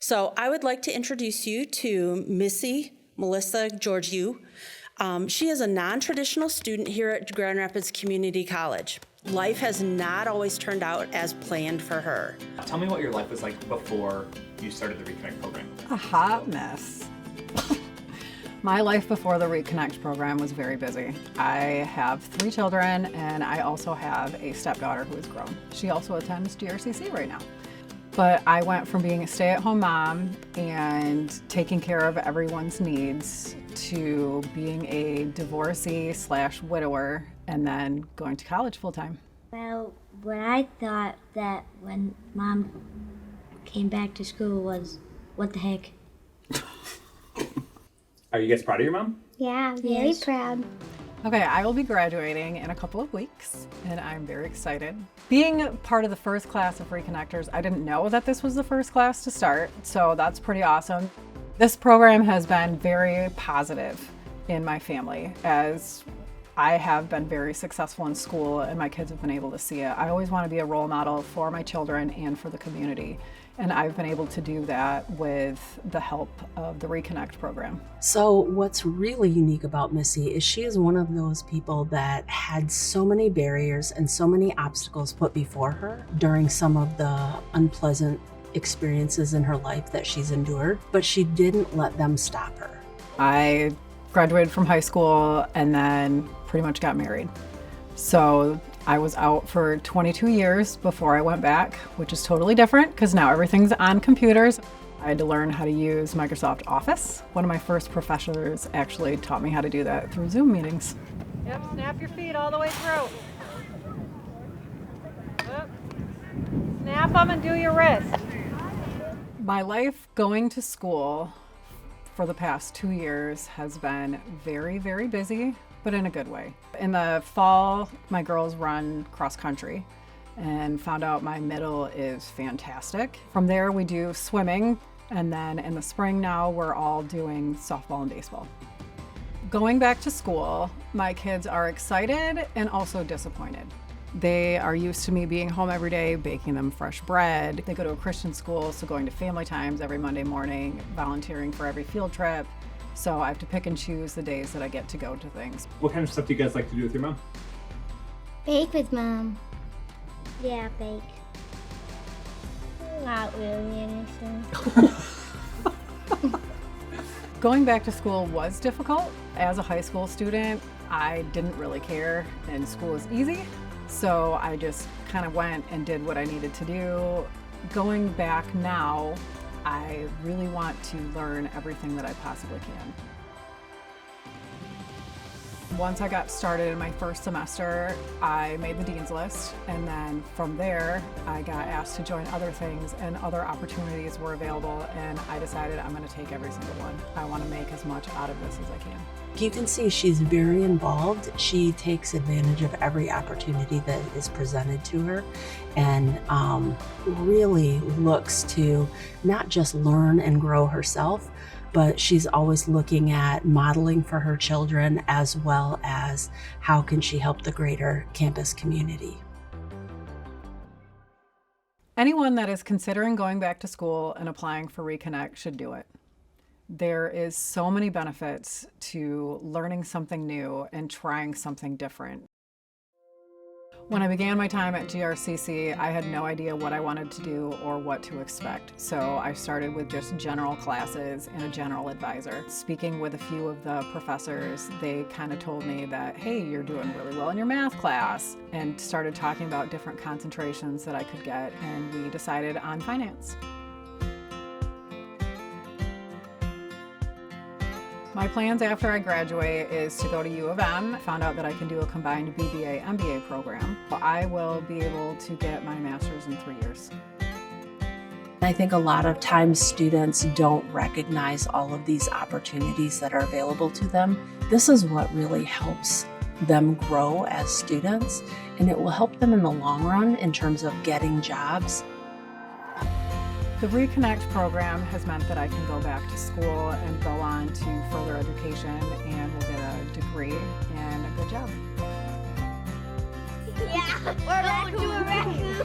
So I would like to introduce you to Missy Melissa Gheorghiu. She is a non-traditional student here at Grand Rapids Community College. Life has not always turned out as planned for her. Tell me what your life was like before you started the Reconnect program. A hot mess. My life before the Reconnect program was very busy. I have 3 children, and I also have a stepdaughter who is grown. She also attends GRCC right now. But I went from being a stay-at-home mom and taking care of everyone's needs to being a divorcee/widower and then going to college full-time. Well, what I thought that when Mom came back to school was, what the heck? Are you guys proud of your mom? Yeah, very proud. Okay, I will be graduating in a couple of weeks, and I'm very excited. Being part of the first class of Reconnectors, I didn't know that this was the first class to start, so that's pretty awesome. This program has been very positive in my family, as I have been very successful in school and my kids have been able to see it. I always want to be a role model for my children and for the community, and I've been able to do that with the help of the Reconnect program. So what's really unique about Missy is she is one of those people that had so many barriers and so many obstacles put before her during some of the unpleasant experiences in her life that she's endured, but she didn't let them stop her. I graduated from high school and then pretty much got married. So I was out for 22 years before I went back, which is totally different because now everything's on computers. I had to learn how to use Microsoft Office. One of my first professors actually taught me how to do that through Zoom meetings. Yep, snap your feet all the way through. Yep. Snap them and do your wrist. My life going to school for the past 2 years has been very, very busy, but in a good way. In the fall, my girls run cross country and found out my middle is fantastic. From there, we do swimming, and then in the spring now, we're all doing softball and baseball. Going back to school, my kids are excited and also disappointed. They are used to me being home every day, baking them fresh bread. They go to a Christian school, so going to family times every Monday morning, volunteering for every field trip. So I have to pick and choose the days that I get to go to things. What kind of stuff do you guys like to do with your mom? Bake with Mom. Yeah, bake. Not really anything. Going back to school was difficult. As a high school student, I didn't really care, and school is easy. So I just kind of went and did what I needed to do. Going back now, I really want to learn everything that I possibly can. Once I got started in my first semester, I made the dean's list, and then from there, I got asked to join other things, and other opportunities were available, and I decided I'm going to take every single one. I want to make as much out of this as I can. You can see she's very involved. She takes advantage of every opportunity that is presented to her, and really looks to not just learn and grow herself, but she's always looking at modeling for her children, as well as how can she help the greater campus community. Anyone that is considering going back to school and applying for Reconnect should do it. There is so many benefits to learning something new and trying something different. When I began my time at GRCC, I had no idea what I wanted to do or what to expect. So I started with just general classes and a general advisor. Speaking with a few of the professors, they kind of told me that, hey, you're doing really well in your math class, and started talking about different concentrations that I could get, and we decided on finance. My plans after I graduate is to go to U of M. I found out that I can do a combined BBA MBA program. I will be able to get my master's in 3 years. I think a lot of times students don't recognize all of these opportunities that are available to them. This is what really helps them grow as students, and it will help them in the long run in terms of getting jobs. The Reconnect program has meant that I can go back to school and go on to further education, and will get a degree and a good job. Yeah, we're back to a raccoon.